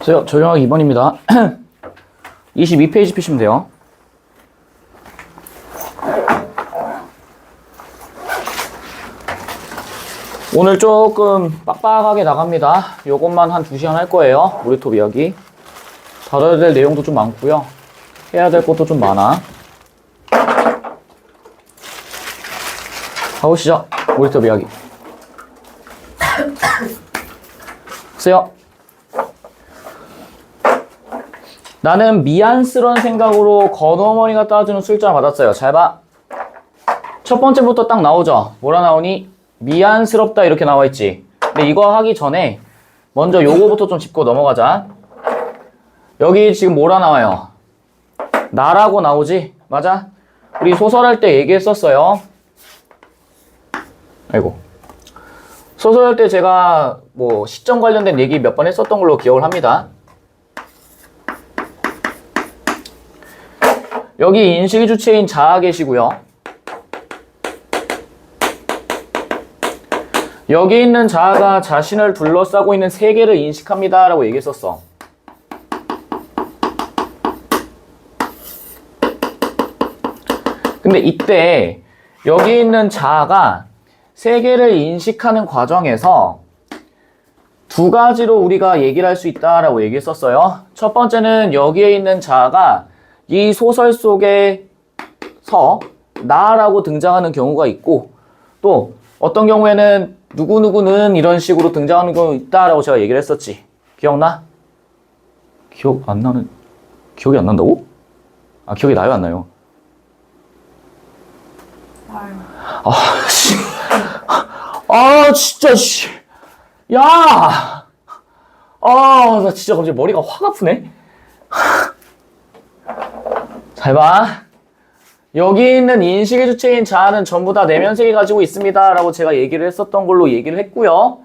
조용하게 2번입니다. 22페이지 피시면 돼요. 오늘 조금 빡빡하게 나갑니다. 요것만 한 2시간 할 거예요. 모리톱 이야기. 다뤄야 될 내용도 좀 많고요. 해야 될 것도 좀 많아. 가보시죠. 모리톱 이야기. 보세요. 나는 미안스러운 생각으로 건어머니가 따주는 술잔을 받았어요. 잘 봐. 첫 번째부터 딱 나오죠. 뭐라 나오니? 미안스럽다 이렇게 나와 있지. 근데 이거 하기 전에 먼저 요거부터 좀 짚고 넘어가자. 여기 지금 뭐라 나와요? 나라고 나오지? 맞아? 우리 소설할 때 얘기했었어요. 아이고. 소설할 때 제가 뭐 시점 관련된 얘기 몇 번 했었던 걸로 기억을 합니다. 여기 인식의 주체인 자아 계시고요. 여기 있는 자아가 자신을 둘러싸고 있는 세계를 인식합니다 라고 얘기했었어. 근데 이때 여기 있는 자아가 세계를 인식하는 과정에서 두 가지로 우리가 얘기를 할 수 있다라고 얘기했었어요. 첫 번째는 여기에 있는 자아가 이 소설 속에서 나라고 등장하는 경우가 있고, 또 어떤 경우에는 누구누구는 이런 식으로 등장하는 경우가 있다라고 제가 얘기를 했었지. 기억나? 기억이 안 난다고? 아, 기억이 나요, 안 나요? 나요. 진짜, 씨. 야! 나 진짜 갑자기 머리가 확 아프네? 잘 봐. 여기 있는 인식의 주체인 자아는 전부 다 내면 세계 가지고 있습니다 라고 제가 얘기를 했었던 걸로 얘기를 했고요.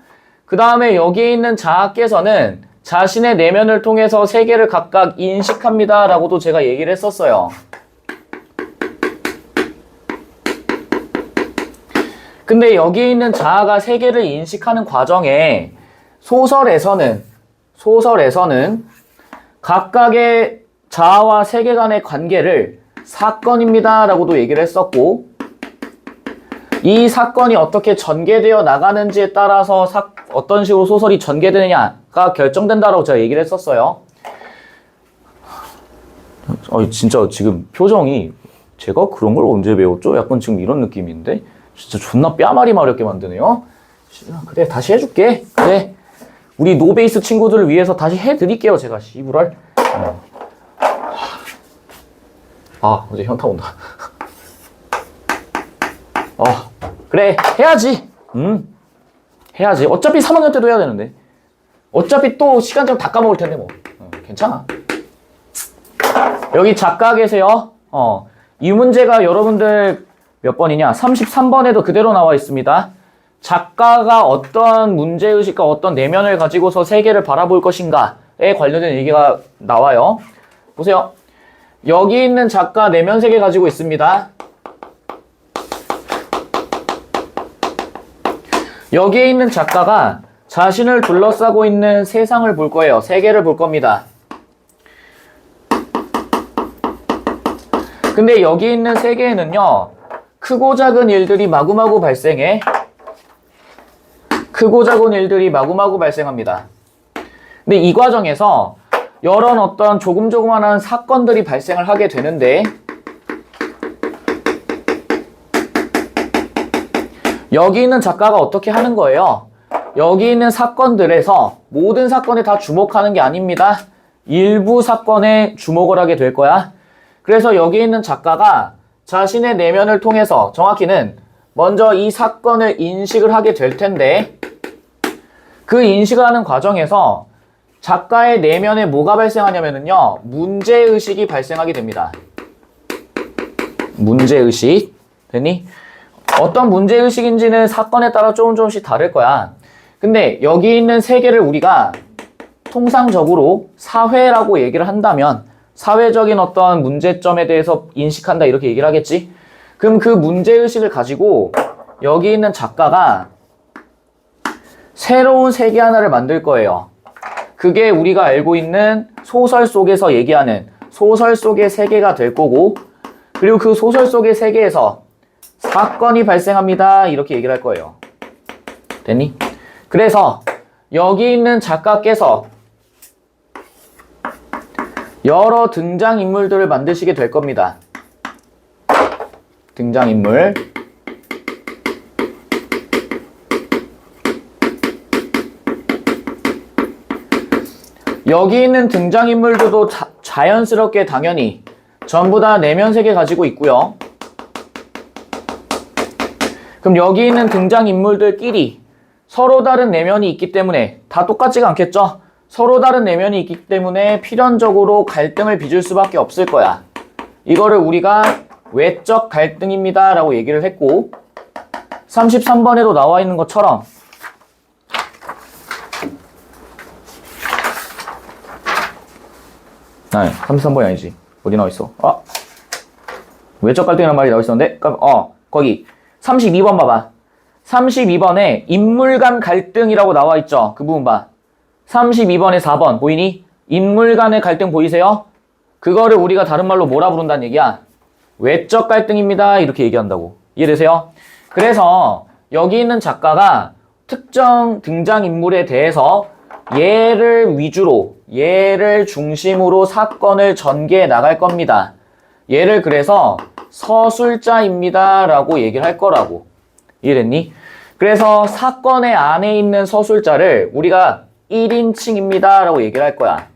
그 다음에 여기 있는 자아께서는 자신의 내면을 통해서 세계를 각각 인식합니다 라고도 제가 얘기를 했었어요. 근데 여기 있는 자아가 세계를 인식하는 과정에 소설에서는 각각의 자아와 세계 간의 관계를 사건입니다 라고도 얘기를 했었고, 이 사건이 어떻게 전개되어 나가는지에 따라서 어떤 식으로 소설이 전개되느냐가 결정된다라고 제가 얘기를 했었어요. 진짜 지금 표정이 제가 그런 걸 언제 배웠죠? 약간 지금 이런 느낌인데 진짜 존나 뼈마리 마렵게 만드네요. 그래, 다시 해줄게. 그래, 우리 노베이스 친구들을 위해서 다시 해드릴게요. 제가 씨부랄. 어제 현타 온다. 그래, 해야지. 해야지. 어차피 3학년 때도 해야 되는데. 어차피 또 시간점 다 까먹을 텐데 뭐. 괜찮아. 여기 작가 계세요. 이 문제가 여러분들 몇 번이냐? 33번에도 그대로 나와 있습니다. 작가가 어떤 문제의식과 어떤 내면을 가지고서 세계를 바라볼 것인가에 관련된 얘기가 나와요. 보세요. 여기 있는 작가 내면 세계 가지고 있습니다. 여기에 있는 작가가 자신을 둘러싸고 있는 세상을 볼 거예요. 세계를 볼 겁니다. 근데 여기 있는 세계에는요, 크고 작은 일들이 마구마구 발생합니다. 근데 이 과정에서 여러 어떤 조금조금한 사건들이 발생을 하게 되는데, 여기 있는 작가가 어떻게 하는 거예요? 여기 있는 사건들에서 모든 사건에 다 주목하는 게 아닙니다. 일부 사건에 주목을 하게 될 거야. 그래서 여기 있는 작가가 자신의 내면을 통해서, 정확히는 먼저 이 사건을 인식을 하게 될 텐데, 그 인식을 하는 과정에서 작가의 내면에 뭐가 발생하냐면요, 문제의식이 발생하게 됩니다. 문제의식. 됐니? 어떤 문제의식인지는 사건에 따라 조금씩 다를 거야. 근데 여기 있는 세계를 우리가 통상적으로 사회라고 얘기를 한다면, 사회적인 어떤 문제점에 대해서 인식한다 이렇게 얘기를 하겠지? 그럼 그 문제의식을 가지고 여기 있는 작가가 새로운 세계 하나를 만들 거예요. 그게 우리가 알고 있는 소설 속에서 얘기하는 소설 속의 세계가 될 거고, 그리고 그 소설 속의 세계에서 사건이 발생합니다. 이렇게 얘기를 할 거예요. 됐니? 그래서 여기 있는 작가께서 여러 등장인물들을 만드시게 될 겁니다. 등장인물. 여기 있는 등장인물들도 자연스럽게 당연히 전부 다 내면 세계 가지고 있고요. 그럼 여기 있는 등장인물들끼리 서로 다른 내면이 있기 때문에 다 똑같지가 않겠죠? 서로 다른 내면이 있기 때문에 필연적으로 갈등을 빚을 수밖에 없을 거야. 이거를 우리가 외적 갈등입니다 라고 얘기를 했고, 33번에도 나와 있는 것처럼 아니, 33번이 아니지. 어디 나와 있어? 외적 갈등이라는 말이 나와 있었는데? 거기 32번 봐봐. 32번에 인물 간 갈등이라고 나와 있죠? 그 부분 봐. 32번에 4번 보이니? 인물 간의 갈등 보이세요? 그거를 우리가 다른 말로 뭐라 부른다는 얘기야? 외적 갈등입니다. 이렇게 얘기한다고. 이해되세요? 그래서 여기 있는 작가가 특정 등장인물에 대해서 얘를 위주로, 얘를 중심으로 사건을 전개해 나갈 겁니다. 얘를 그래서 서술자입니다 라고 얘기를 할 거라고. 이해됐니? 그래서 사건의 안에 있는 서술자를 우리가 1인칭입니다 라고 얘기를 할 거야.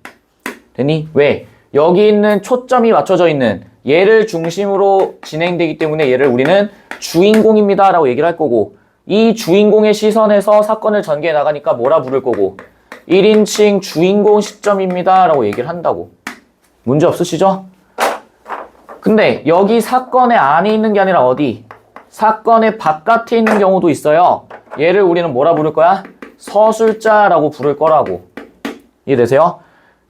됐니? 왜? 여기 있는 초점이 맞춰져 있는 얘를 중심으로 진행되기 때문에 얘를 우리는 주인공입니다 라고 얘기를 할 거고, 이 주인공의 시선에서 사건을 전개해 나가니까 뭐라 부를 거고, 1인칭 주인공 시점입니다 라고 얘기를 한다고. 문제 없으시죠? 근데 여기 사건의 안에 있는 게 아니라 어디? 사건의 바깥에 있는 경우도 있어요. 얘를 우리는 뭐라 부를 거야? 서술자라고 부를 거라고. 이해되세요?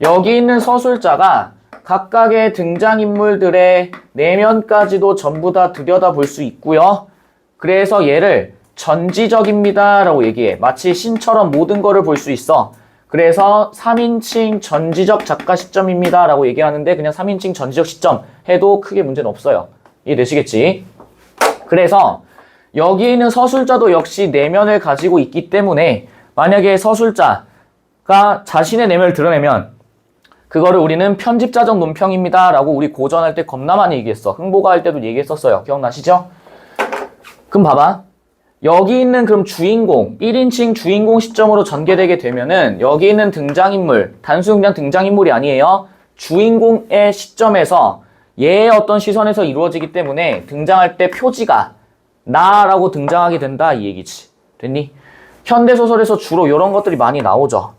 여기 있는 서술자가 각각의 등장인물들의 내면까지도 전부 다 들여다볼 수 있고요. 그래서 얘를 전지적입니다 라고 얘기해. 마치 신처럼 모든 거를 볼 수 있어. 그래서 3인칭 전지적 작가 시점입니다 라고 얘기하는데, 그냥 3인칭 전지적 시점 해도 크게 문제는 없어요. 이해되시겠지? 그래서 여기 있는 서술자도 역시 내면을 가지고 있기 때문에 만약에 서술자가 자신의 내면을 드러내면 그거를 우리는 편집자적 논평입니다 라고 우리 고전할 때 겁나 많이 얘기했어. 흥보가 할 때도 얘기했었어요. 기억나시죠? 그럼 봐봐. 여기 있는 그럼 주인공, 1인칭 주인공 시점으로 전개되게 되면은 여기 있는 등장인물, 단순 그냥 등장인물이 아니에요. 주인공의 시점에서 얘의 어떤 시선에서 이루어지기 때문에 등장할 때 표지가 나라고 등장하게 된다 이 얘기지. 됐니? 현대소설에서 주로 이런 것들이 많이 나오죠.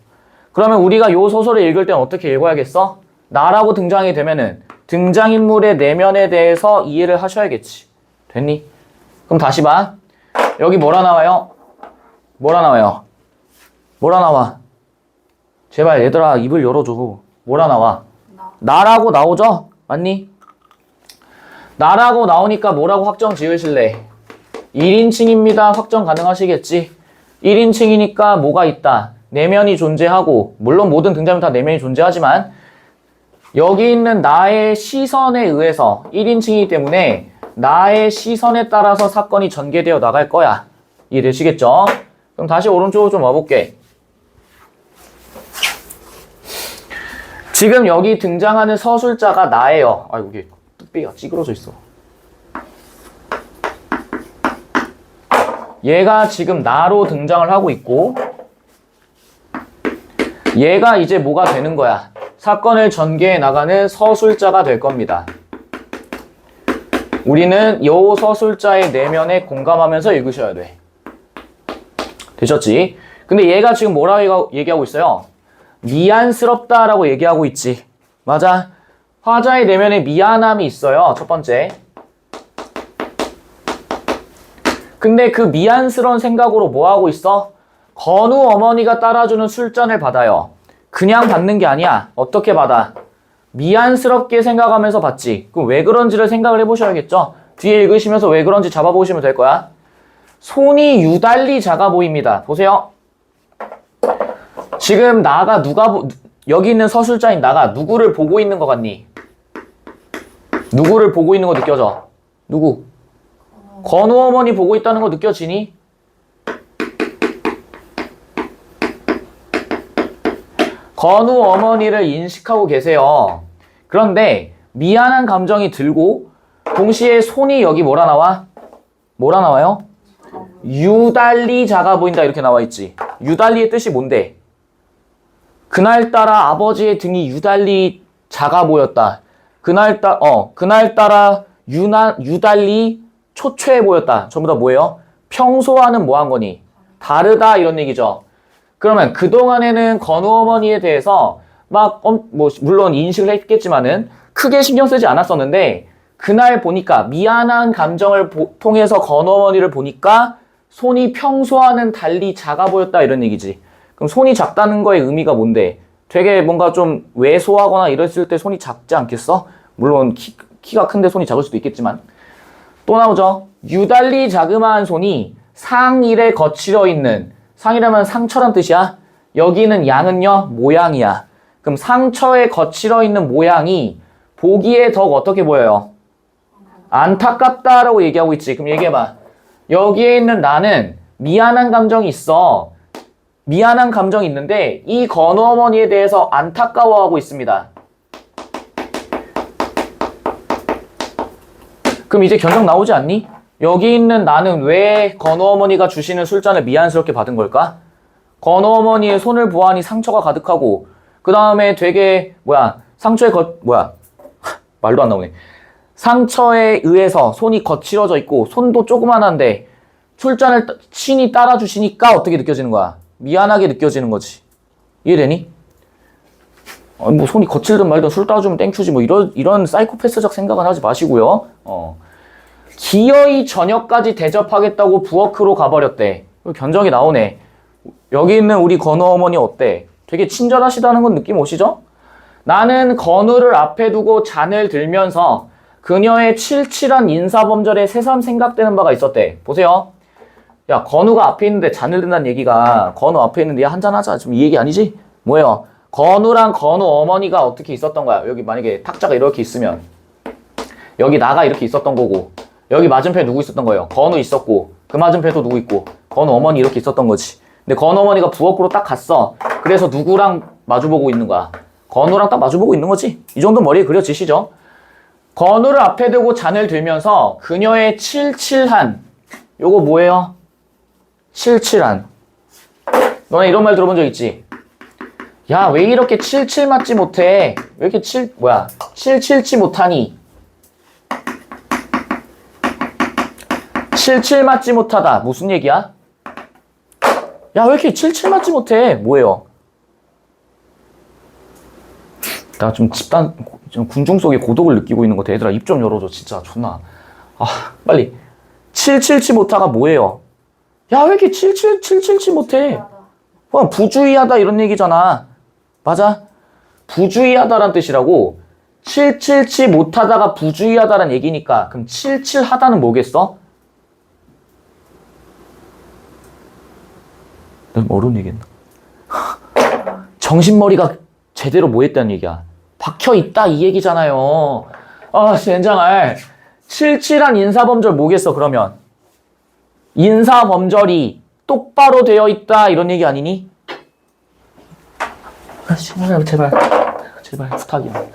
그러면 우리가 요 소설을 읽을 땐 어떻게 읽어야겠어? 나라고 등장하게 되면은 등장인물의 내면에 대해서 이해를 하셔야겠지. 됐니? 그럼 다시 봐. 여기 뭐라 나와요? 뭐라 나와요? 뭐라 나와? 제발 얘들아 입을 열어줘. 뭐라 나와? 나라고 나오죠? 맞니? 나라고 나오니까 뭐라고 확정 지으실래? 1인칭입니다. 확정 가능하시겠지? 1인칭이니까 뭐가 있다? 내면이 존재하고, 물론 모든 등장인물 다 내면이 존재하지만 여기 있는 나의 시선에 의해서 1인칭이기 때문에 나의 시선에 따라서 사건이 전개되어 나갈 거야. 이해되시겠죠? 그럼 다시 오른쪽으로 좀 와볼게. 지금 여기 등장하는 서술자가 나예요. 아이고, 이게 뚝배기가 찌그러져 있어. 얘가 지금 나로 등장을 하고 있고, 얘가 이제 뭐가 되는 거야? 사건을 전개해 나가는 서술자가 될 겁니다. 우리는 이 서술자의 내면에 공감하면서 읽으셔야 돼. 되셨지? 근데 얘가 지금 뭐라고 얘기하고 있어요? 미안스럽다라고 얘기하고 있지. 맞아. 화자의 내면에 미안함이 있어요. 첫 번째. 근데 그 미안스러운 생각으로 뭐 하고 있어? 건우 어머니가 따라주는 술잔을 받아요. 그냥 받는 게 아니야. 어떻게 받아? 미안스럽게 생각하면서 받지. 그럼 왜 그런지를 생각을 해보셔야겠죠? 뒤에 읽으시면서 왜 그런지 잡아보시면 될 거야. 손이 유달리 작아 보입니다. 보세요. 지금 나가 여기 있는 서술자인 나가 누구를 보고 있는 것 같니? 누구를 보고 있는 거 느껴져? 누구? 건우 어머니 보고 있다는 거 느껴지니? 건우 어머니를 인식하고 계세요. 그런데 미안한 감정이 들고 동시에 손이 여기 뭐라 나와? 뭐라 나와요? 유달리 작아 보인다 이렇게 나와 있지. 유달리의 뜻이 뭔데? 그날따라 아버지의 등이 유달리 작아 보였다. 그날따라 유달리 초췌해 보였다. 전부 다 뭐예요? 평소와는 뭐 한 거니? 다르다 이런 얘기죠. 그러면 그동안에는 건우 어머니에 대해서 물론 인식을 했겠지만은 크게 신경 쓰지 않았었는데 그날 보니까 미안한 감정을 통해서 건우 어머니를 보니까 손이 평소와는 달리 작아 보였다 이런 얘기지. 그럼 손이 작다는 거의 의미가 뭔데? 되게 뭔가 좀 왜소하거나 이랬을 때 손이 작지 않겠어? 물론 키가 큰데 손이 작을 수도 있겠지만. 또 나오죠. 유달리 자그마한 손이 상일에 거칠어 있는, 상이라면 상처란 뜻이야. 여기는 양은요 모양이야. 그럼 상처에 거칠어 있는 모양이 보기에 더욱 어떻게 보여요? 안타깝다라고 얘기하고 있지. 그럼 얘기해봐. 여기에 있는 나는 미안한 감정이 있어. 미안한 감정이 있는데 이 건우 어머니에 대해서 안타까워하고 있습니다. 그럼 이제 견적 나오지 않니? 여기 있는 나는 왜 건우 어머니가 주시는 술잔을 미안스럽게 받은 걸까? 건우 어머니의 손을 보아하니 상처가 가득하고 그 다음에 되게 말도 안 나오네. 상처에 의해서 손이 거칠어져 있고 손도 조그만한데 술잔을 친히 따라주시니까 어떻게 느껴지는 거야? 미안하게 느껴지는 거지. 이해되니? 뭐 손이 거칠든 말든 술 따라주면 땡큐지 뭐 이런 사이코패스적 생각은 하지 마시고요. 기어이 저녁까지 대접하겠다고 부엌으로 가버렸대. 견적이 나오네. 여기 있는 우리 건우 어머니 어때? 되게 친절하시다는 건 느낌 오시죠? 나는 건우를 앞에 두고 잔을 들면서 그녀의 칠칠한 인사범절에 새삼 생각되는 바가 있었대. 보세요. 야, 건우가 앞에 있는데 잔을 든다는 얘기가 건우 앞에 있는데 야, 한잔 하자. 지금 이 얘기 아니지? 뭐예요? 건우랑 건우 어머니가 어떻게 있었던 거야? 여기 만약에 탁자가 이렇게 있으면 여기 나가 이렇게 있었던 거고 여기 맞은편에 누구 있었던 거예요? 건우 있었고 그 맞은편에도 누구 있고 건우 어머니 이렇게 있었던 거지. 근데 건우 어머니가 부엌으로 딱 갔어. 그래서 누구랑 마주보고 있는 거야? 건우랑 딱 마주보고 있는 거지. 이 정도 머리에 그려지시죠? 건우를 앞에 두고 잔을 들면서 그녀의 칠칠한 요거 뭐예요? 칠칠한. 너네 이런 말 들어본 적 있지? 야, 왜 이렇게 칠칠 맞지 못해? 왜 이렇게 칠칠치 못하니? 칠칠 맞지 못하다. 무슨 얘기야? 야, 왜 이렇게 칠칠 맞지 못해? 뭐예요? 나 좀 군중 속에 고독을 느끼고 있는 것 같아. 얘들아, 입 좀 열어줘. 진짜 존나. 빨리. 칠칠치 못하가 뭐예요? 야, 왜 이렇게 칠칠치 못해? 부주의하다 이런 얘기잖아. 맞아? 부주의하다란 뜻이라고. 칠칠치 못하다가 부주의하다란 얘기니까 그럼 칠칠하다는 뭐겠어? 너무 어려운 얘기했나? 정신머리가 제대로 뭐 했다는 얘기야? 박혀있다 이 얘기잖아요. 젠장할. 칠칠한 인사범절 뭐겠어 그러면? 인사범절이 똑바로 되어 있다 이런 얘기 아니니? 제발 부탁이야.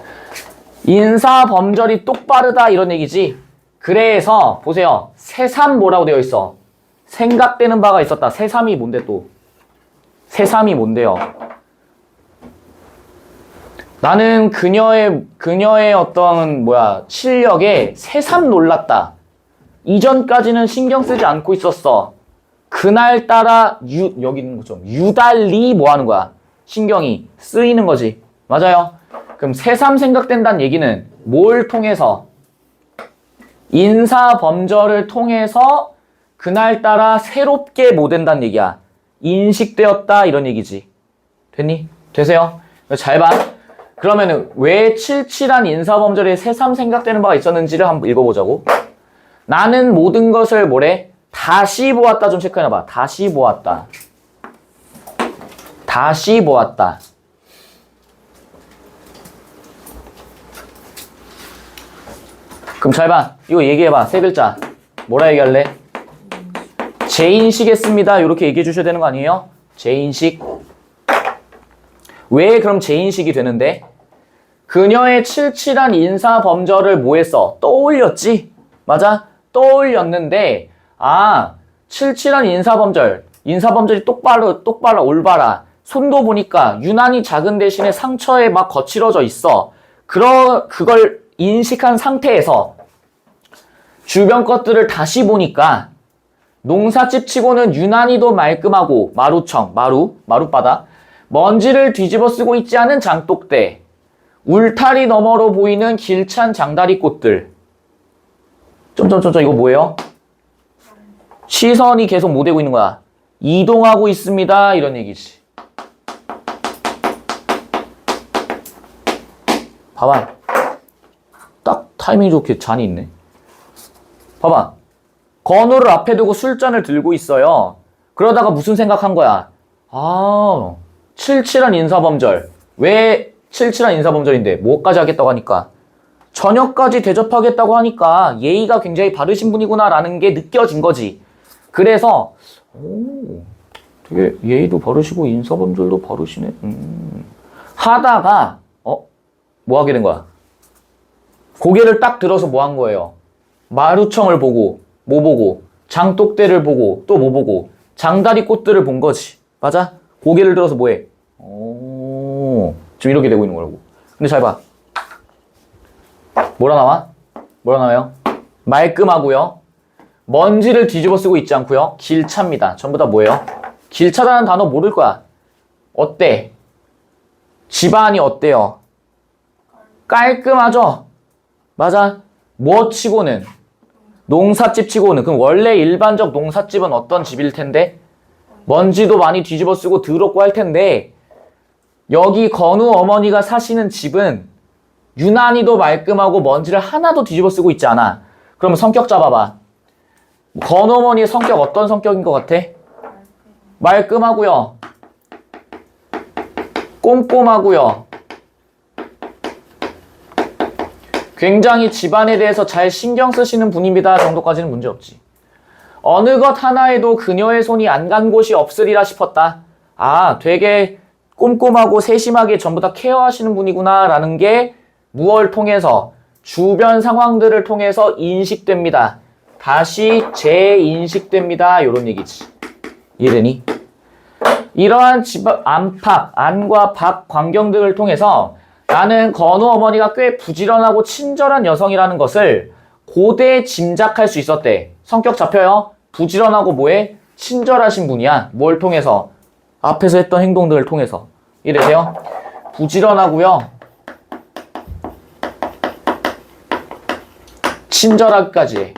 인사범절이 똑바르다 이런 얘기지. 그래서 보세요. 새삼 뭐라고 되어 있어? 생각되는 바가 있었다. 새삼이 뭔데 또? 새삼이 뭔데요? 나는 그녀의 어떤 실력에 새삼 놀랐다. 이전까지는 신경 쓰지 않고 있었어. 그날따라 여기 있는 것처럼 유달리 뭐 하는 거야? 신경이 쓰이는 거지. 맞아요? 그럼 새삼 생각된다는 얘기는 뭘 통해서? 인사범절을 통해서 그날따라 새롭게 뭐 된다는 얘기야. 인식되었다 이런 얘기지. 됐니? 되세요? 잘 봐. 그러면은 왜 칠칠한 인사범절에 새삼 생각되는 바가 있었는지를 한번 읽어보자고. 나는 모든 것을 뭐래? 다시 보았다 좀 체크해놔봐. 다시 보았다. 다시 보았다. 그럼 잘 봐. 이거 얘기해봐. 세 글자. 뭐라 얘기할래? 재인식했습니다. 이렇게 얘기해 주셔야 되는 거 아니에요? 재인식. 왜 그럼 재인식이 되는데? 그녀의 칠칠한 인사범절을 뭐 했어? 떠올렸지? 맞아? 떠올렸는데 칠칠한 인사범절이 똑바로 올바라. 손도 보니까 유난히 작은 대신에 상처에 막 거칠어져 있어. 그걸 인식한 상태에서 주변 것들을 다시 보니까 농사집 치고는 유난히도 말끔하고 마룻바닥, 먼지를 뒤집어 쓰고 있지 않은 장독대, 울타리 너머로 보이는 길찬 장다리꽃들. 이거 뭐예요? 시선이 계속 못 되고 있는 거야. 이동하고 있습니다. 이런 얘기지. 봐봐. 딱 타이밍 좋게 잔이 있네. 봐봐. 건우를 앞에 두고 술잔을 들고 있어요. 그러다가 무슨 생각한 거야? 칠칠한 인사범절. 왜 칠칠한 인사범절인데? 뭐까지 하겠다고 하니까? 저녁까지 대접하겠다고 하니까 예의가 굉장히 바르신 분이구나 라는 게 느껴진 거지. 그래서 되게 예의도 바르시고 인사범절도 바르시네. 하다가 뭐 하게 된 거야? 고개를 딱 들어서 뭐 한 거예요? 마루청을 보고 뭐 보고 장독대를 보고 또 뭐 보고 장다리 꽃들을 본 거지. 맞아? 고개를 들어서 뭐 해? 지금 이렇게 되고 있는 거라고. 근데 잘 봐. 뭐라 나와요? 말끔하고요. 먼지를 뒤집어 쓰고 있지 않고요. 길차입니다. 전부 다 뭐예요? 길차라는 단어 모를 거야. 어때? 집안이 어때요? 깔끔하죠? 맞아? 뭐 치고는? 농사집 치고는. 그럼 원래 일반적 농사집은 어떤 집일 텐데? 먼지도 많이 뒤집어 쓰고 더럽고 할 텐데 여기 건우 어머니가 사시는 집은 유난히도 말끔하고 먼지를 하나도 뒤집어 쓰고 있지 않아. 그러면 성격 잡아봐. 건우 어머니의 성격 어떤 성격인 것 같아? 말끔하고요. 꼼꼼하고요. 굉장히 집안에 대해서 잘 신경 쓰시는 분입니다 정도까지는 문제없지. 어느 것 하나에도 그녀의 손이 안 간 곳이 없으리라 싶었다. 되게 꼼꼼하고 세심하게 전부 다 케어하시는 분이구나 라는 게 무엇을 통해서? 주변 상황들을 통해서 인식됩니다. 다시 재인식됩니다. 이런 얘기지. 이해되니? 이러한 집안 안과 밖 광경 등을 통해서 나는 건우 어머니가 꽤 부지런하고 친절한 여성이라는 것을 고대에 짐작할 수 있었대. 성격 잡혀요? 부지런하고 뭐해? 친절하신 분이야. 뭘 통해서? 앞에서 했던 행동들을 통해서. 이래세요? 부지런하고요. 친절하기까지 해.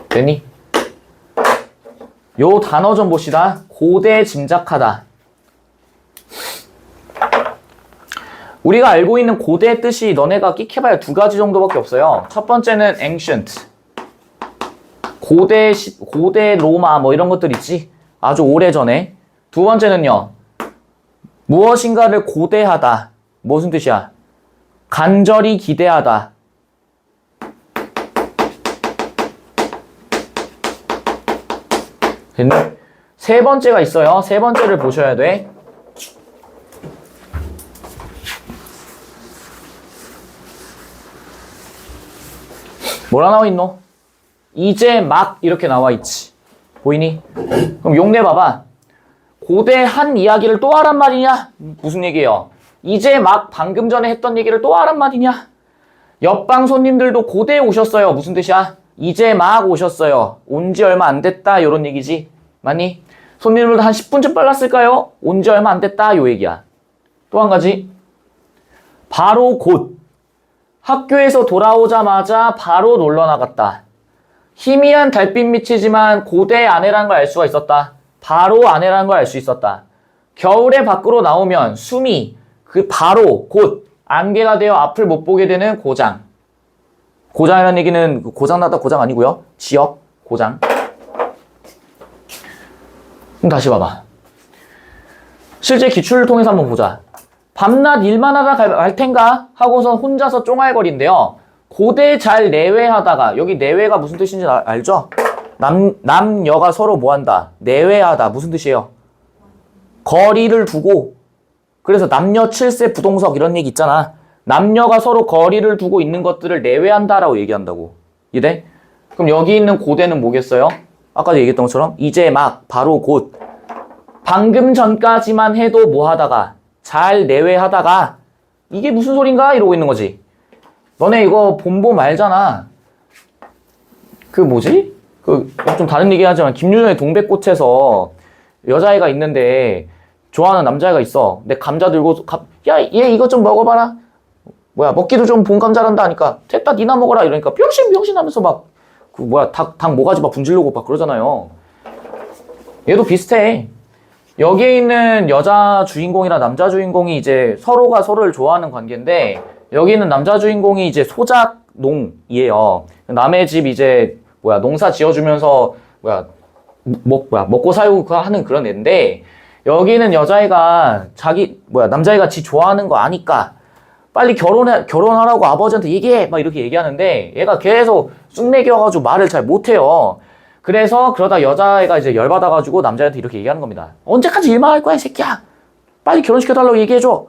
됐니? 요 단어 좀 봅시다. 고대 짐작하다. 우리가 알고 있는 고대의 뜻이 너네가 끽해봐야 두 가지 정도밖에 없어요. 첫 번째는 ancient. 고대 로마 뭐 이런 것들 있지? 아주 오래전에. 두 번째는요. 무엇인가를 고대하다. 무슨 뜻이야? 간절히 기대하다. 됐니? 세 번째가 있어요. 세 번째를 보셔야 돼. 뭐라 나와 있노? 이제 막 이렇게 나와 있지. 보이니? 그럼 용례 봐봐. 고대 한 이야기를 또 하란 말이냐? 무슨 얘기예요? 이제 막 방금 전에 했던 얘기를 또 하란 말이냐? 옆방 손님들도 고대에 오셨어요. 무슨 뜻이야? 이제 막 오셨어요. 온 지 얼마 안 됐다. 요런 얘기지. 맞니? 손님들도 한 10분쯤 빨랐을까요? 온 지 얼마 안 됐다. 요 얘기야. 또 한 가지. 바로 곧. 학교에서 돌아오자마자 바로 놀러 나갔다. 희미한 달빛빛이지만 고대의 아내라는 걸 알 수가 있었다. 바로 아내라는 걸 알 수 있었다. 겨울에 밖으로 나오면 숨이 바로 곧 안개가 되어 앞을 못 보게 되는 고장. 고장이라는 얘기는 고장나다 고장 아니고요. 지역 고장. 그럼 다시 봐봐. 실제 기출을 통해서 한번 보자. 밤낮 일만 하다 갈 텐가 하고서 혼자서 쫑알거린데요. 고대 잘 내외하다가, 여기 내외가 무슨 뜻인지 알죠? 남녀가 서로 뭐한다? 내외하다. 무슨 뜻이에요? 거리를 두고. 그래서 남녀 7세 부동석 이런 얘기 있잖아. 남녀가 서로 거리를 두고 있는 것들을 내외한다라고 얘기한다고. 이래? 그럼 여기 있는 고대는 뭐겠어요? 아까 얘기했던 것처럼 이제 막 바로 곧 방금 전까지만 해도 뭐 하다가 잘 내외하다가 이게 무슨 소린가? 이러고 있는 거지. 너네 이거 본봄 알잖아. 그 뭐지? 그 좀 다른 얘기 하지만 김유정의 동백꽃에서 여자애가 있는데 좋아하는 남자애가 있어. 근데 감자 들고 야, 얘 이거 좀 먹어봐라. 뭐야, 먹기도 좀 본 감자란다 하니까 됐다 니나 먹어라 이러니까 병신 하면서 막 그 뭐야 닭 모가지 막 분질르고 막 그러잖아요. 얘도 비슷해. 여기에 있는 여자 주인공이랑 남자 주인공이 이제 서로가 서로를 좋아하는 관계인데 여기 있는 남자 주인공이 이제 소작농이에요. 남의 집 이제 뭐야 농사 지어주면서 먹고 살고 하는 그런 애인데 여기는 여자애가 남자애가 지 좋아하는 거 아니까 빨리 결혼하라고 아버지한테 얘기해 막 이렇게 얘기하는데 얘가 계속 쑥내겨가지고 말을 잘 못해요. 그래서 그러다 여자애가 이제 열받아가지고 남자한테 이렇게 얘기하는 겁니다. 언제까지 일만 할 거야 이 새끼야. 빨리 결혼시켜달라고 얘기해줘.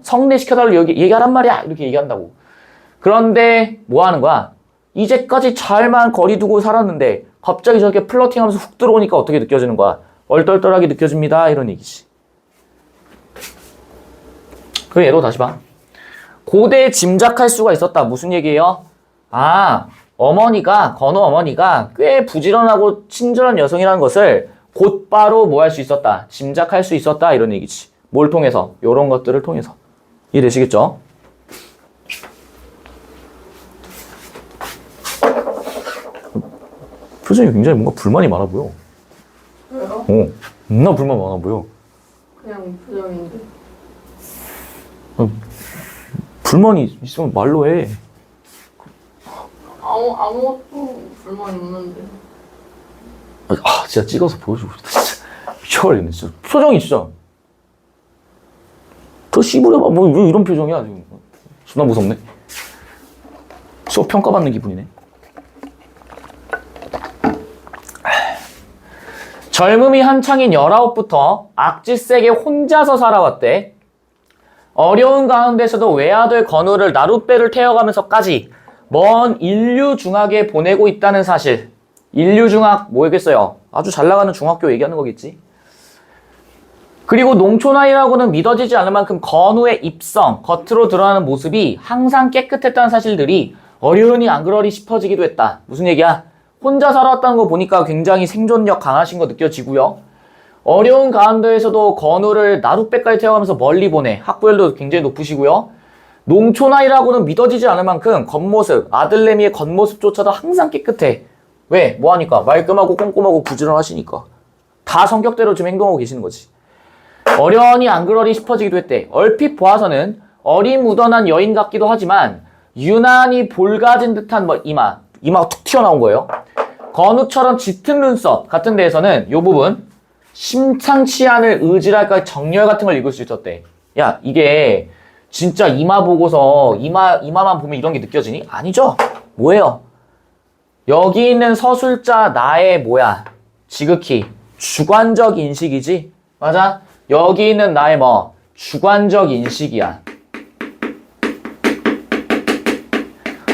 성례시켜달라고 얘기하란 말이야. 이렇게 얘기한다고. 그런데 뭐 하는 거야? 이제까지 잘만 거리 두고 살았는데 갑자기 저렇게 플러팅하면서 훅 들어오니까 어떻게 느껴지는 거야? 얼떨떨하게 느껴집니다. 이런 얘기지. 그럼 얘도 다시 봐. 고대에 짐작할 수가 있었다. 무슨 얘기예요? 건우 어머니가 꽤 부지런하고 친절한 여성이라는 것을 곧바로 뭐 할 수 있었다. 짐작할 수 있었다. 이런 얘기지. 뭘 통해서? 이런 것들을 통해서. 이해되시겠죠? 표정이 굉장히 뭔가 불만이 많아 보여. 왜요? 겁나 불만 많아 보여. 그냥 표정인데. 불만이 있으면 말로 해. 아무것도 불만이 없는데. 진짜 찍어서 보여주고 싶다. 진짜 미쳐버리겠네. 진짜 표정이 진짜. 더 씹으려봐. 뭐 왜 이런 표정이야 지금. 존나 무섭네. 수업 평가받는 기분이네. 젊음이 한창인 19부터 악지세게 혼자서 살아왔대. 어려운 가운데서도 외아들 건우를 나룻배를 태워가면서까지 먼 인류중학에 보내고 있다는 사실. 인류중학 뭐겠어요? 아주 잘 나가는 중학교 얘기하는 거겠지. 그리고 농촌아이라고는 믿어지지 않을 만큼 건우의 입성, 겉으로 드러나는 모습이 항상 깨끗했다는 사실들이 어려우니 안 그러리 싶어지기도 했다. 무슨 얘기야? 혼자 살아왔다는 거 보니까 굉장히 생존력 강하신 거 느껴지고요. 어려운 가운데에서도 건우를 나룻배까지 태워가면서 멀리 보내. 학구열도 굉장히 높으시고요. 농촌아이라고는 믿어지지 않을 만큼 겉모습, 아들내미의 겉모습조차도 항상 깨끗해. 왜? 뭐하니까? 말끔하고 꼼꼼하고 부지런하시니까. 다 성격대로 지금 행동하고 계시는 거지. 어련히 안 그러리 싶어지기도 했대. 얼핏 보아서는 어리무던한 여인 같기도 하지만 유난히 볼가진 듯한 이마가 툭 튀어나온 거예요. 건우처럼 짙은 눈썹 같은 데에서는 이 부분 심상치 않을 의지랄까 정열 같은 걸 읽을 수 있었대. 야, 이게 진짜 이마 보고서 이마만 보면 이런 게 느껴지니? 아니죠. 뭐예요? 여기 있는 서술자 나의 뭐야? 지극히 주관적 인식이지? 맞아? 여기 있는 나의 주관적 인식이야.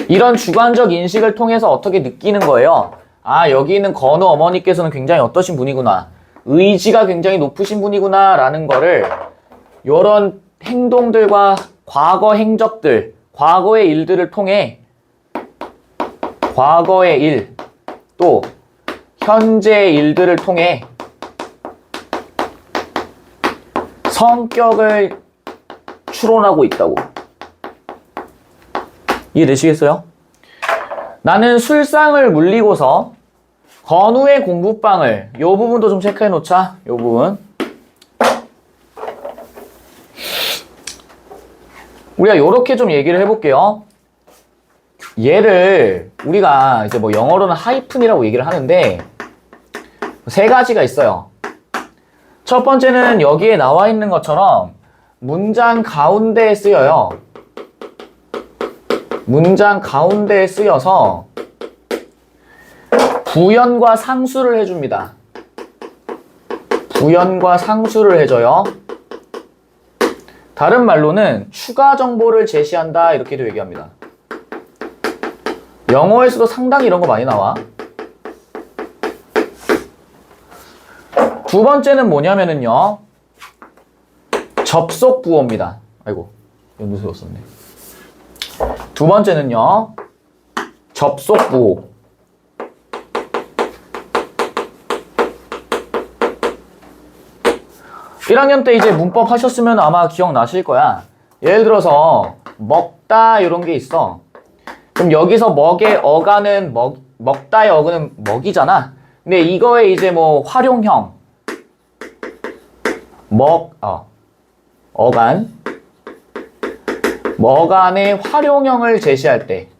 이런 주관적 인식을 통해서 어떻게 느끼는 거예요? 여기 있는 건우 어머니께서는 굉장히 어떠신 분이구나. 의지가 굉장히 높으신 분이구나 라는 거를 이런 행동들과 과거 행적들, 과거의 일들을 통해 과거의 일, 또 현재의 일들을 통해 성격을 추론하고 있다고. 이해되시겠어요? 나는 술상을 물리고서 건우의 공부방을, 요 부분도 좀 체크해 놓자. 요 부분. 우리가 요렇게 좀 얘기를 해볼게요. 얘를 우리가 이제 영어로는 하이픈이라고 얘기를 하는데 세 가지가 있어요. 첫 번째는 여기에 나와 있는 것처럼 문장 가운데에 쓰여요. 문장 가운데에 쓰여서 부연과 상수를 해줍니다. 부연과 상수를 해줘요. 다른 말로는 추가 정보를 제시한다 이렇게도 얘기합니다. 영어에서도 상당히 이런 거 많이 나와. 두 번째는 뭐냐면은요. 접속 부호입니다. 아이고, 연두색 썼네. 두 번째는요. 접속 부호. (1학년) 때 이제 문법 하셨으면 아마 기억나실 거야. 예를 들어서 먹다 이런 게 있어. 그럼 여기서 먹의 어간은 먹다의 어간은 먹이잖아. 근데 이거에 이제 뭐 활용형 어간의 활용형을 제시할 때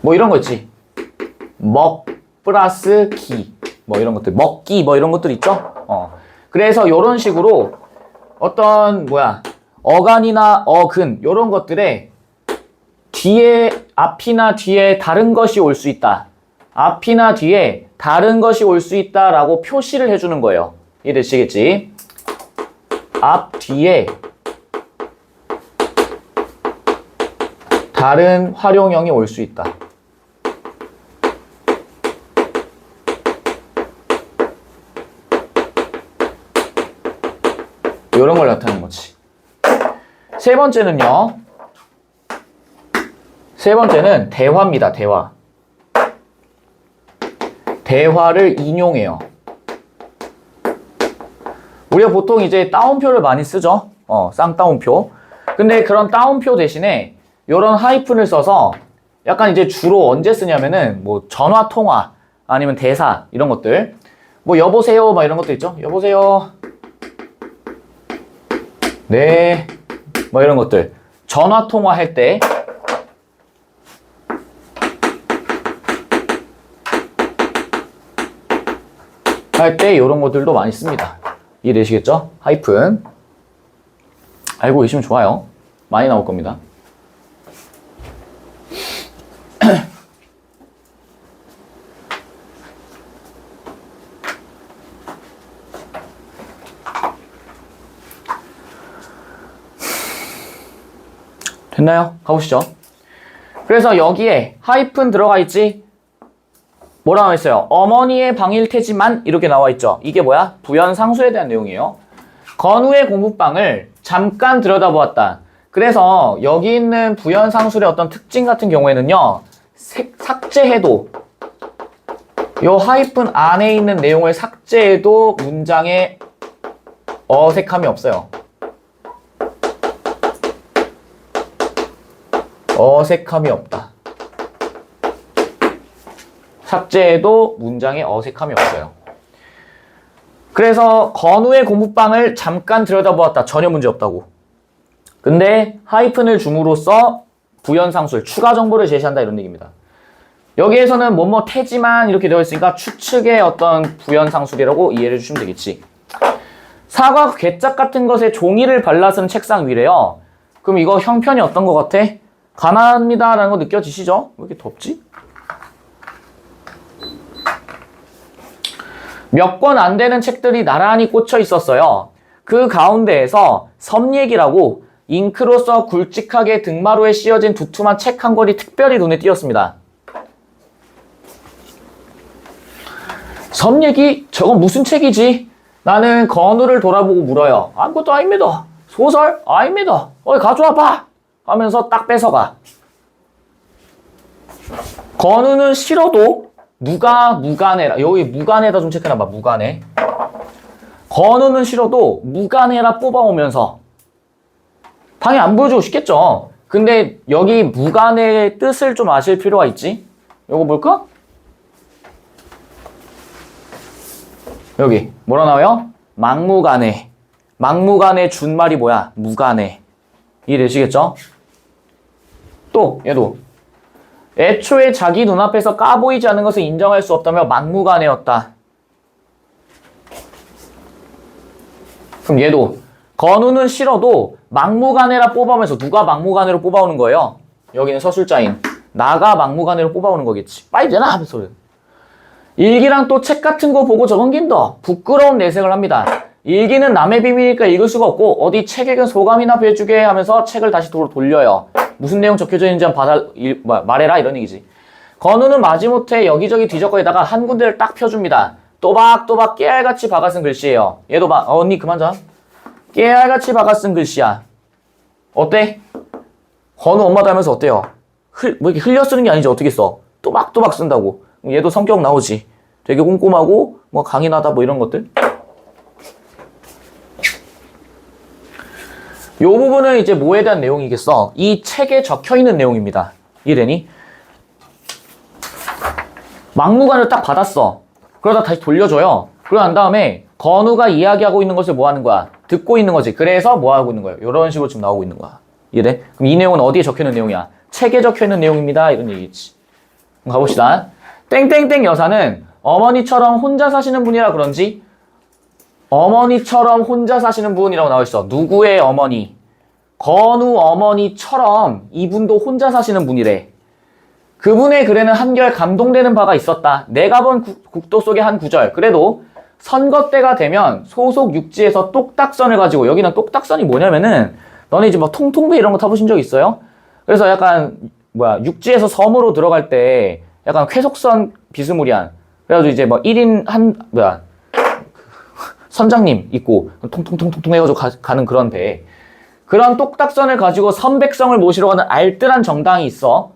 뭐 이런 거 있지. 먹 플러스 기 뭐 이런 것들, 먹기 뭐 이런 것들 있죠. 그래서 이런 식으로 어떤 어간이나 어근 이런 것들에 앞이나 뒤에 다른 것이 올 수 있다. 앞이나 뒤에 다른 것이 올 수 있다라고 표시를 해주는 거예요. 이해되시겠지? 앞, 뒤에 다른 활용형이 올 수 있다. 이런 걸 나타내는 거지. 세 번째는 대화입니다. 대화. 대화를 인용해요. 우리가 보통 이제 따옴표를 많이 쓰죠. 쌍따옴표. 근데 그런 따옴표 대신에 이런 하이픈을 써서 약간 이제 주로 언제 쓰냐면은 뭐 전화 통화 아니면 대사 이런 것들. 뭐 여보세요 막 이런 것도 있죠. 여보세요. 네. 뭐 이런 것들. 전화 통화할 때 이런 것들도 많이 씁니다. 이해되시겠죠? 하이픈. 알고 계시면 좋아요. 많이 나올 겁니다. 됐나요? 가보시죠. 그래서 여기에 하이픈 들어가 있지? 뭐라 나와 있어요? 어머니의 방일 테지만 이렇게 나와 있죠. 이게 뭐야? 부연 상수에 대한 내용이에요. 건우의 공부방을 잠깐 들여다보았다. 그래서 여기 있는 부연 상수의 어떤 특징 같은 경우에는요. 삭제해도 요 하이픈 안에 있는 내용을 삭제해도 문장에 어색함이 없어요. 어색함이 없다. 삭제해도 문장에 어색함이 없어요. 그래서 건우의 공부방을 잠깐 들여다보았다. 전혀 문제 없다고. 근데 하이픈을 줌으로써 부연상술, 추가 정보를 제시한다 이런 얘기입니다. 여기에서는 뭐뭐 태지만 이렇게 되어 있으니까 추측의 어떤 부연상술이라고 이해를 해주시면 되겠지. 사과 괴짝 같은 것에 종이를 발라 쓴 책상 위래요. 그럼 이거 형편이 어떤 것 같아? 가난합니다 라는 거 느껴지시죠? 왜 이렇게 덥지? 몇 권 안 되는 책들이 나란히 꽂혀 있었어요. 그 가운데에서 섭얘기라고 잉크로써 굵직하게 등마루에 씌어진 두툼한 책 한 권이 특별히 눈에 띄었습니다. 섭얘기? 저건 무슨 책이지? 나는 건우를 돌아보고 물어요. 아무것도 아닙니다. 소설? 아닙니다. 어이 가져와봐! 하면서 딱 뺏어가. 건우는 싫어도 누가 무간해라. 여기 무간해다 좀 체크해놔봐. 무간해. 건우는 싫어도 무간해라 뽑아오면서 당연히 안 보여주고 싶겠죠. 근데 여기 무간해의 뜻을 좀 아실 필요가 있지. 요거 볼까? 여기 뭐라 나와요? 막무가내. 막무가내 준말이 뭐야? 무가내. 이해되시겠죠? 또 얘도 애초에 자기 눈앞에서 까보이지 않는 것을 인정할 수 없다며 막무가내였다. 그럼 얘도 건우는 싫어도 막무가내라 뽑아오면서 누가 막무가내로 뽑아오는 거예요? 여기는 서술자인 나가 막무가내로 뽑아오는 거겠지. 빨리 내놔 하면서. 일기랑 또 책 같은 거 보고 적은긴다. 부끄러운 내색을 합니다. 일기는 남의 비밀이니까 읽을 수가 없고 어디 책 읽은 소감이나 배주게 하면서 책을 다시 돌려요. 무슨 내용 적혀져 있는지 말해라 이런 얘기지. 건우는 마지못해 여기저기 뒤적거리다가 한 군데를 딱 펴줍니다. 또박또박 깨알같이 박아쓴 글씨예요. 얘도 언니 그만 자. 깨알같이 박아쓴 글씨야. 어때? 건우 엄마 닮아서 어때요? 뭐 이렇게 흘려 쓰는 게 아니지 어떻게 써? 또박또박 쓴다고. 얘도 성격 나오지. 되게 꼼꼼하고 뭐 강인하다 뭐 이런 것들. 요 부분은 이제 뭐에 대한 내용이겠어? 이 책에 적혀있는 내용입니다. 이해되니? 막무가내로 딱 받았어. 그러다 다시 돌려줘요. 그러고 난 다음에 건우가 이야기하고 있는 것을 뭐 하는 거야? 듣고 있는 거지. 그래서 뭐 하고 있는 거예요? 이런 식으로 지금 나오고 있는 거야. 이해돼? 그럼 이 내용은 어디에 적혀있는 내용이야? 책에 적혀있는 내용입니다. 이런 얘기지. 그럼 가봅시다. 땡땡땡 여사는 어머니처럼 혼자 사시는 분이라 그런지 어머니처럼 혼자 사시는 분이라고 나와있어. 누구의 어머니? 건우 어머니처럼 이분도 혼자 사시는 분이래. 그분의 글에는 한결 감동되는 바가 있었다. 내가 본 국도 속의 한 구절. 그래도 선거 때가 되면 소속 육지에서 똑딱선을 가지고, 여기는 똑딱선이 뭐냐면은 너네 이제 막 통통배 이런 거 타보신 적 있어요? 그래서 약간 육지에서 섬으로 들어갈 때 약간 쾌속선 비스무리한, 그래가지고 이제 뭐 1인 선장님 있고 통통통통 해가지고 가는 그런 배. 그런 똑딱선을 가지고 선백성을 모시러 가는 알뜰한 정당이 있어.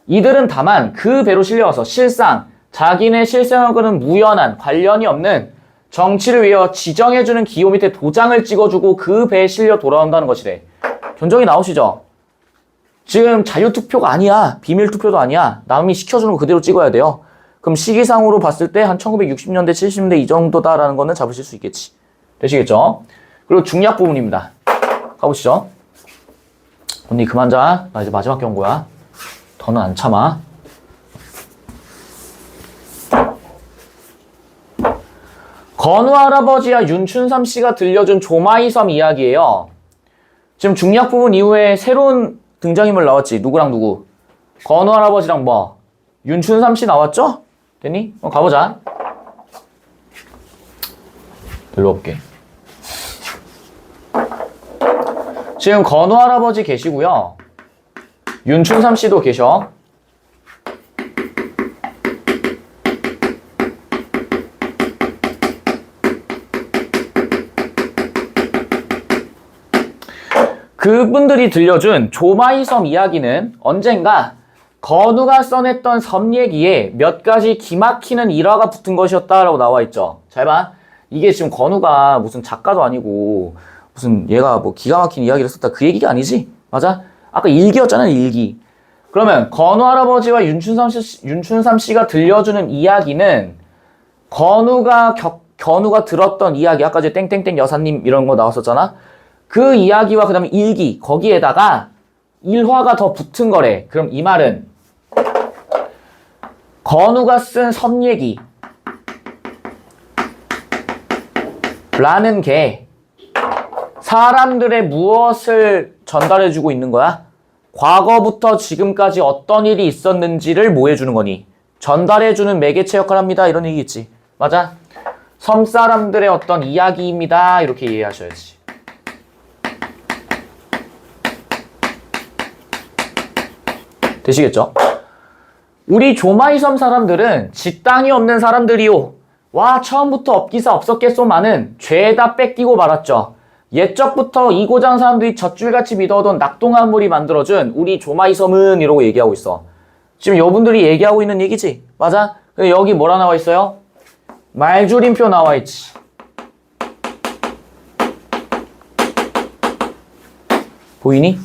이들은 다만 그 배로 실려와서 실상 자기네 실생하고는 무연한 관련이 없는 정치를 위해 지정해주는 기호 밑에 도장을 찍어주고 그 배에 실려 돌아온다는 것이래. 견적이 나오시죠? 지금 자유투표가 아니야. 비밀투표도 아니야. 남이 시켜주는 거 그대로 찍어야 돼요. 그럼 시기상으로 봤을 때 한 1960년대, 70년대 이 정도다라는 거는 잡으실 수 있겠지. 되시겠죠? 그리고 중략 부분입니다. 가보시죠. 언니 그만 자. 나 이제 마지막 경고야. 더는 안 참아. 건우 할아버지와 윤춘삼 씨가 들려준 조마이섬 이야기예요. 지금 중략 부분 이후에 새로운 등장인물 나왔지. 누구랑 누구? 건우 할아버지랑 뭐? 윤춘삼 씨 나왔죠? 됐니? 가보자. 일로 올게. 지금 건우 할아버지 계시고요. 윤춘삼 씨도 계셔. 그분들이 들려준 조마이섬 이야기는 언젠가 건우가 써냈던 섬 얘기에 몇 가지 기막히는 일화가 붙은 것이었다라고 나와있죠. 잘 봐. 이게 지금 건우가 무슨 작가도 아니고 무슨 얘가 뭐 기가 막힌 이야기를 썼다 그 얘기가 아니지? 맞아? 아까 일기였잖아, 일기. 그러면 건우 할아버지와 윤춘삼 씨가 들려주는 이야기는 건우가 들었던 이야기, 아까 이제 땡땡땡 여사님 이런 거 나왔었잖아? 그 이야기와 그 다음에 일기, 거기에다가 일화가 더 붙은 거래. 그럼 이 말은 건우가 쓴 섬 얘기 라는 게 사람들의 무엇을 전달해주고 있는 거야? 과거부터 지금까지 어떤 일이 있었는지를 뭐 해주는 거니? 전달해주는 매개체 역할을 합니다. 이런 얘기 있지. 맞아? 섬 사람들의 어떤 이야기입니다. 이렇게 이해하셔야지. 되시겠죠? 우리 조마이섬 사람들은 직당이 없는 사람들이요. 와, 처음부터 업기사 없었겠소만은 죄다 뺏기고 말았죠. 옛적부터 이고장 사람들이 젖줄같이 믿어오던 낙동강물이 만들어준 우리 조마이섬은 이러고 얘기하고 있어. 지금 여분들이 얘기하고 있는 얘기지? 맞아? 근데 여기 뭐라 나와 있어요? 말줄임표 나와 있지. 보이니?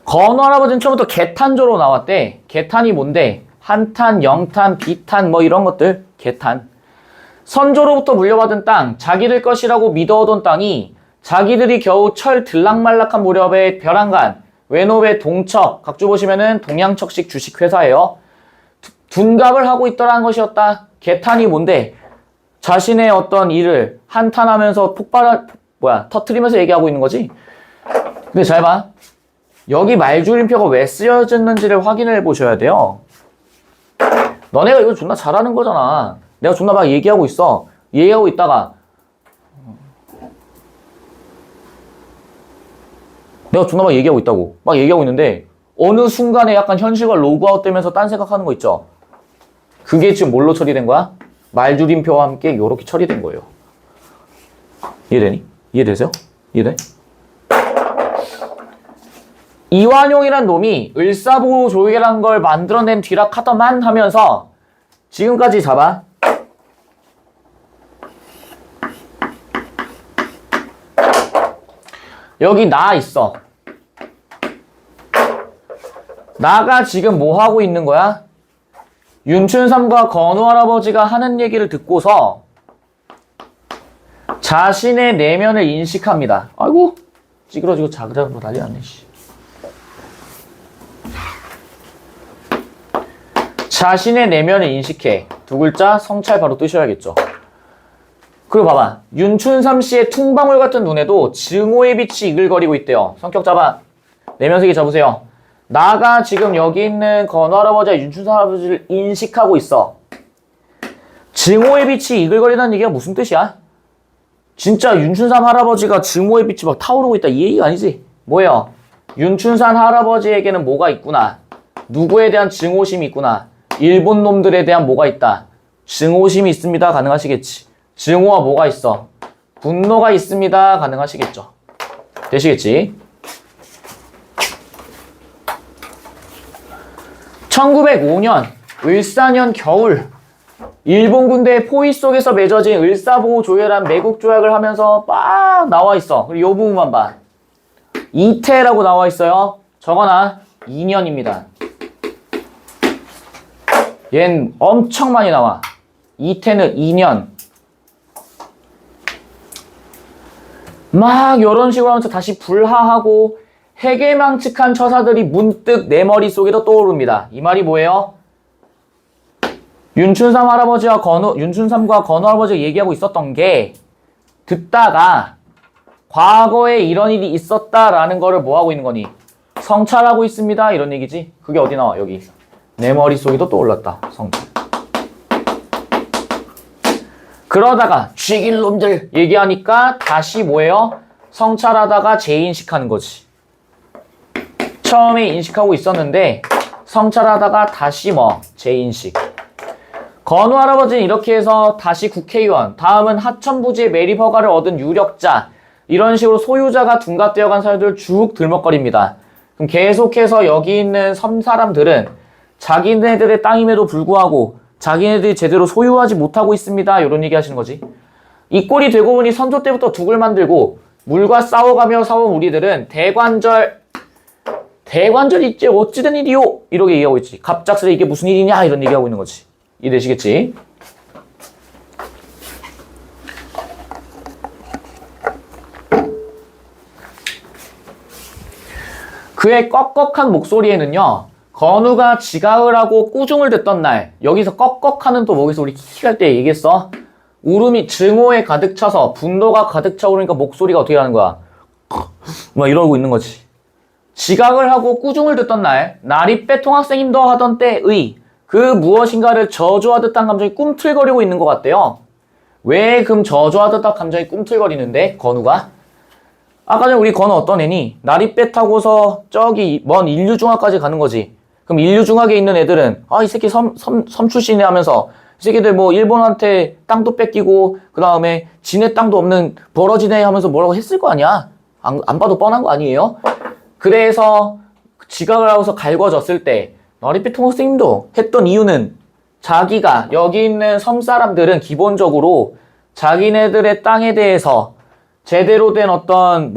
건우 할아버지는 처음부터 개탄조로 나왔대. 개탄이 뭔데? 한탄, 영탄, 비탄 뭐 이런 것들. 개탄. 선조로부터 물려받은 땅, 자기들 것이라고 믿어오던 땅이 자기들이 겨우 철 들락말락한 무렵에 벼랑간 외노외 동척, 각주 보시면은 동양척식 주식회사예요. 둔갑을 하고 있더라는 것이었다. 개탄이 뭔데? 자신의 어떤 일을 한탄하면서 터트리면서 얘기하고 있는 거지? 근데 잘 봐. 여기 말줄임표가 왜 쓰여졌는지를 확인해 보셔야 돼요. 너네가 이거 존나 잘하는 거잖아. 내가 존나 막 얘기하고 있어. 얘기하고 있다가 내가 존나 막 얘기하고 있다고. 막 얘기하고 있는데 어느 순간에 약간 현실과 로그아웃 되면서 딴 생각하는 거 있죠? 그게 지금 뭘로 처리된 거야? 말줄임표와 함께 이렇게 처리된 거예요. 이해되니? 이해되세요? 이해돼? 이완용이란 놈이 을사보조개란 걸 만들어낸 뒤라 카더만 하면서 지금까지 잡아. 여기 나 있어. 나가 지금 뭐 하고 있는 거야? 윤춘삼과 건우 할아버지가 하는 얘기를 듣고서 자신의 내면을 인식합니다. 아이고 찌그러지고 자그라고 난리 났네. 자신의 내면을 인식해. 두 글자 성찰 바로 뜨셔야겠죠. 그리고 봐봐. 윤춘삼 씨의 퉁방울 같은 눈에도 증오의 빛이 이글거리고 있대요. 성격 잡아. 내면세계 잡으세요. 나가 지금 여기 있는 건우 할아버지와 윤춘삼 할아버지를 인식하고 있어. 증오의 빛이 이글거리다는 얘기가 무슨 뜻이야? 진짜 윤춘삼 할아버지가 증오의 빛이 막 타오르고 있다 이 얘기가 아니지? 뭐예요? 윤춘삼 할아버지에게는 뭐가 있구나. 누구에 대한 증오심이 있구나. 일본 놈들에 대한 뭐가 있다. 증오심이 있습니다. 가능하시겠지. 증오와 뭐가 있어? 분노가 있습니다. 가능하시겠죠. 되시겠지? 1905년 을사년 겨울 일본 군대의 포위 속에서 맺어진 을사보호조약이란 매국 조약을 하면서 막 나와 있어. 그리고 이 부분만 봐. 이태라고 나와 있어요. 적어놔. 2년입니다. 얜 엄청 많이 나와. 이태는 2년. 막 이런 식으로 하면서 다시 불하하고 해괴망측한 처사들이 문득 내 머릿속에도 떠오릅니다. 이 말이 뭐예요? 윤춘삼과 건우 할아버지가 얘기하고 있었던 게 듣다가 과거에 이런 일이 있었다라는 거를 뭐 하고 있는 거니? 성찰하고 있습니다. 이런 얘기지. 그게 어디 나와? 여기. 내 머릿속에도 떠올랐다. 성찰. 그러다가 쥐길 놈들 얘기하니까 다시 뭐예요? 성찰하다가 재인식하는 거지. 처음에 인식하고 있었는데 성찰하다가 다시 뭐? 재인식. 건우 할아버지는 이렇게 해서 다시 국회의원, 다음은 하천부지의 매립 허가를 얻은 유력자, 이런 식으로 소유자가 둔갑되어 간 사람들을 쭉 들먹거립니다. 그럼 계속해서 여기 있는 섬 사람들은 자기네들의 땅임에도 불구하고 자기네들이 제대로 소유하지 못하고 있습니다. 이런 얘기 하시는 거지. 이 꼴이 되고 보니 선조 때부터 둑을 만들고 물과 싸워가며 싸운 우리들은 대관절 있지 어찌된 일이요? 이렇게 얘기하고 있지. 갑작스레 이게 무슨 일이냐? 이런 얘기하고 있는 거지. 이해되시겠지? 그의 꺽꺽한 목소리에는요. 건우가 지각을 하고 꾸중을 듣던 날 여기서 꺽꺽하는 또 뭐겠어? 우리 키키할 때 얘기했어. 울음이 증오에 가득 차서 분노가 가득 차오르니까 목소리가 어떻게 하는 거야? 막 이러고 있는 거지. 지각을 하고 꾸중을 듣던 날 나리빼통 학생님도 하던 때의 그 무엇인가를 저주하듯한 감정이 꿈틀거리고 있는 것 같대요. 왜 금 저주하듯한 감정이 꿈틀거리는데? 건우가? 아까 전에 우리 건우 어떤 애니? 나리빼 타고서 저기 먼 인류중학까지 가는 거지. 그럼 인류중학에 있는 애들은 이 새끼 섬 출신이네 하면서 이 새끼들 뭐 일본한테 땅도 뺏기고 그 다음에 지네 땅도 없는 버러지네 하면서 뭐라고 했을 거 아니야? 안 봐도 뻔한 거 아니에요? 그래서 지각을 하고서 갈궈졌을 때 나리빼통 학생님도 했던 이유는 자기가 여기 있는 섬 사람들은 기본적으로 자기네들의 땅에 대해서 제대로 된 어떤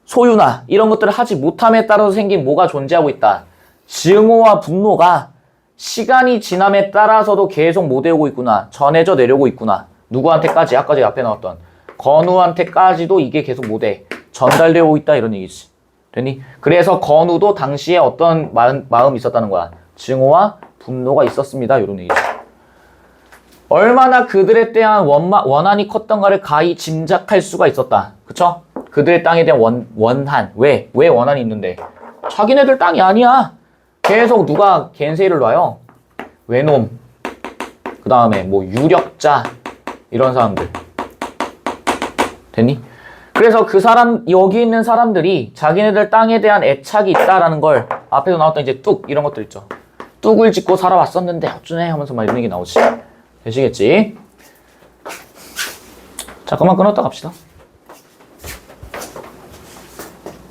소유나 이런 것들을 하지 못함에 따라서 생긴 뭐가 존재하고 있다. 증오와 분노가 시간이 지남에 따라서도 계속 못되고 있구나. 전해져 내려오고 있구나. 누구한테까지? 아까 제가 앞에 나왔던 건우한테까지도 이게 계속 전달되고 있다 이런 얘기지. 됐니? 그래서 건우도 당시에 어떤 마음이 있었다는 거야. 증오와 분노가 있었습니다. 이런 얘기죠. 얼마나 그들에 대한 원한이 컸던가를 가히 짐작할 수가 있었다. 그쵸? 그들의 땅에 대한 원한. 왜 원한이 있는데? 자기네들 땅이 아니야. 계속 누가 겐세이를 놔요? 외놈. 그 다음에 뭐 유력자. 이런 사람들. 됐니? 그래서 그 사람, 여기 있는 사람들이 자기네들 땅에 대한 애착이 있다라는 걸 앞에서 나왔던 이제 뚝, 이런 것들 있죠. 뚝을 짓고 살아왔었는데 어쩌네 하면서 막 이런 얘기 나오지. 되시겠지? 잠깐만 끊었다 갑시다.